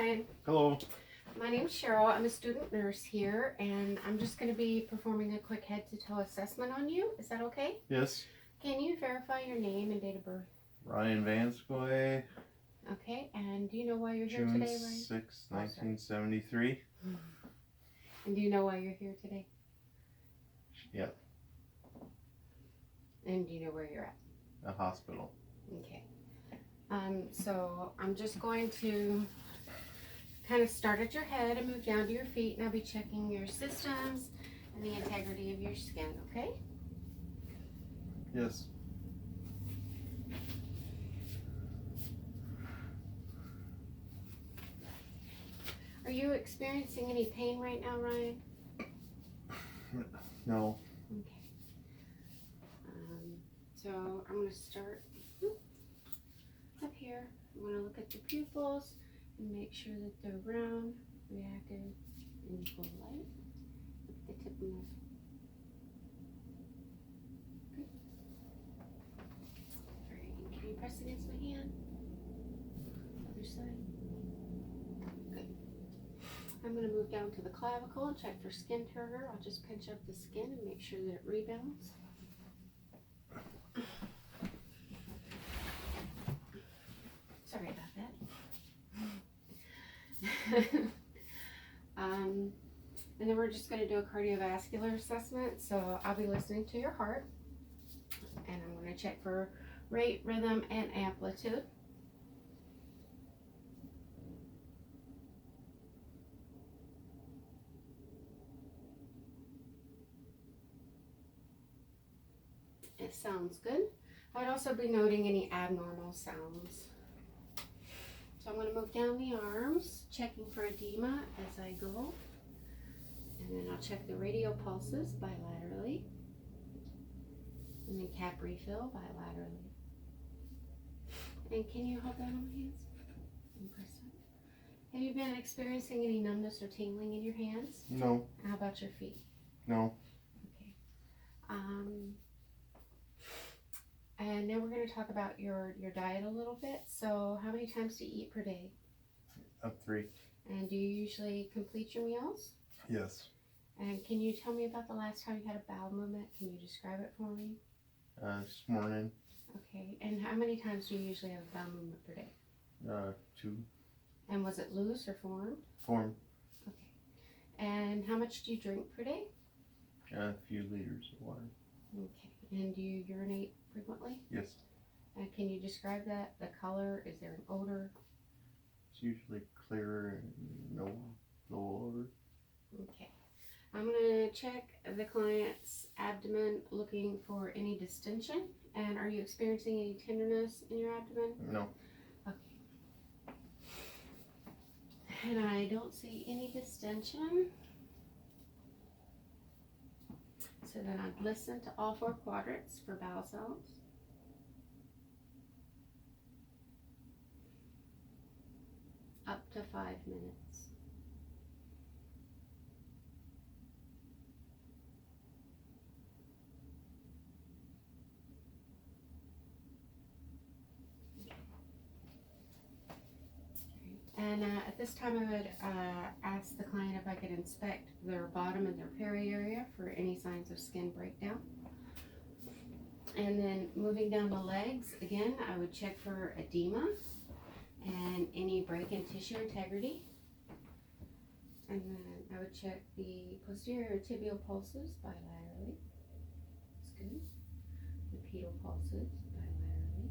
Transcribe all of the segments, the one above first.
Ryan. Hello. My name's Cheryl. I'm a student nurse here, and I'm just going to be performing a quick head-to-toe assessment on you. Is that okay? Yes. Can you verify your name and date of birth? Ryan Vanscoy. Okay, and do you know why you're here June today, Ryan? 6, 1973. And do you know why you're here today? Yep. And do you know where you're at? A hospital. Okay. So I'm just going to kind of start at your head and move down to your feet, and I'll be checking your systems and the integrity of your skin, okay? Yes. Are you experiencing any pain right now, Ryan? No. Okay. So I'm going to start up here. I'm going to look at the pupils and make sure that they're round, reactive, and full light. Look at the tip of my. Good. Alright, can you press against my hand? Other side. Good. I'm going to move down to the clavicle and check for skin turgor. I'll just pinch up the skin and make sure that it rebounds. Sorry about that. And then we're just going to do a cardiovascular assessment. So I'll be listening to your heart, and I'm going to check for rate, rhythm, and amplitude. It sounds good. I'd also be noting any abnormal sounds. So I'm going to move down the arms, checking for edema as I go. And then I'll check the radial pulses bilaterally. And then cap refill bilaterally. And can you hold that on my hands? And press it. Have you been experiencing any numbness or tingling in your hands? No. How about your feet? No. Okay. And now we're going to talk about your diet a little bit. So how many times do you eat per day? Up 3. And do you usually complete your meals? Yes. And can you tell me about the last time you had a bowel movement? Can you describe it for me? This morning. Okay. And how many times do you usually have a bowel movement per day? 2. And was it loose or formed? Form. Okay. And how much do you drink per day? A few liters of water. Okay. And do you urinate frequently? Yes. And can you describe that? The color? Is there an odor? It's usually clear and no odor. Okay. I'm going to check the client's abdomen looking for any distension. And are you experiencing any tenderness in your abdomen? No. Okay. And I don't see any distension. So then I'd listen to all 4 quadrants for bowel sounds. Up to 5 minutes. And at this time I would ask the client if I could inspect their bottom and their peri area for any signs of skin breakdown. And then moving down the legs, again, I would check for edema and any break in tissue integrity. And then I would check the posterior tibial pulses bilaterally. That's good. The pedal pulses bilaterally.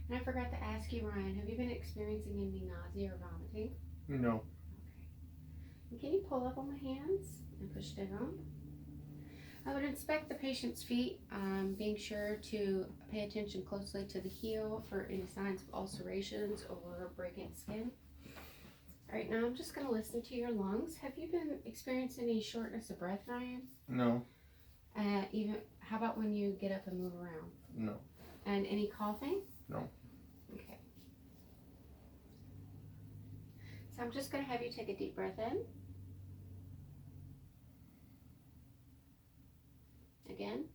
And I forgot to ask you, Ryan, have you been experiencing any nausea or vomiting? No. Okay. And can you pull up on my hands and push down? I would inspect the patient's feet, being sure to pay attention closely to the heel for any signs of ulcerations or breaking skin. All right, now I'm just going to listen to your lungs. Have you been experiencing any shortness of breath, Ryan? No. How about when you get up and move around? No. And any coughing? No. Okay. So I'm just going to have you take a deep breath in. Again.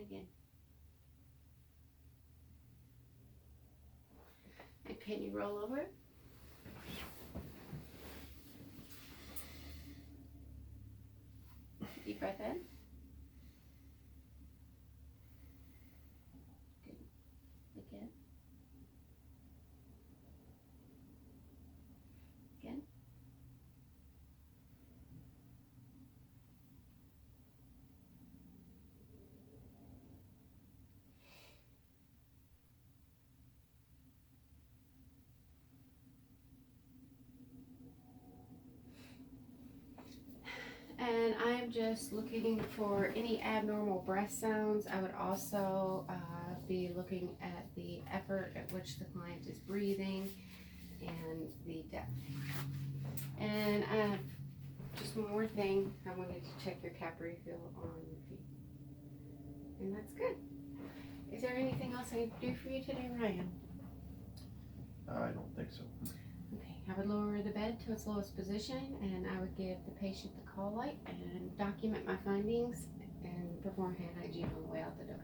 again. And can you roll over? Deep breath in. Good. Again. Again. And I am just looking for any abnormal breath sounds. I would also be looking at the effort at which the client is breathing and the depth. And just one more thing, I wanted to check your cap refill on your feet. And that's good. Is there anything else I can do for you today, Ryan? I don't think so. Okay, I would lower the bed to its lowest position and I would give the patient the call light and document my findings and perform hand hygiene on the way out the door.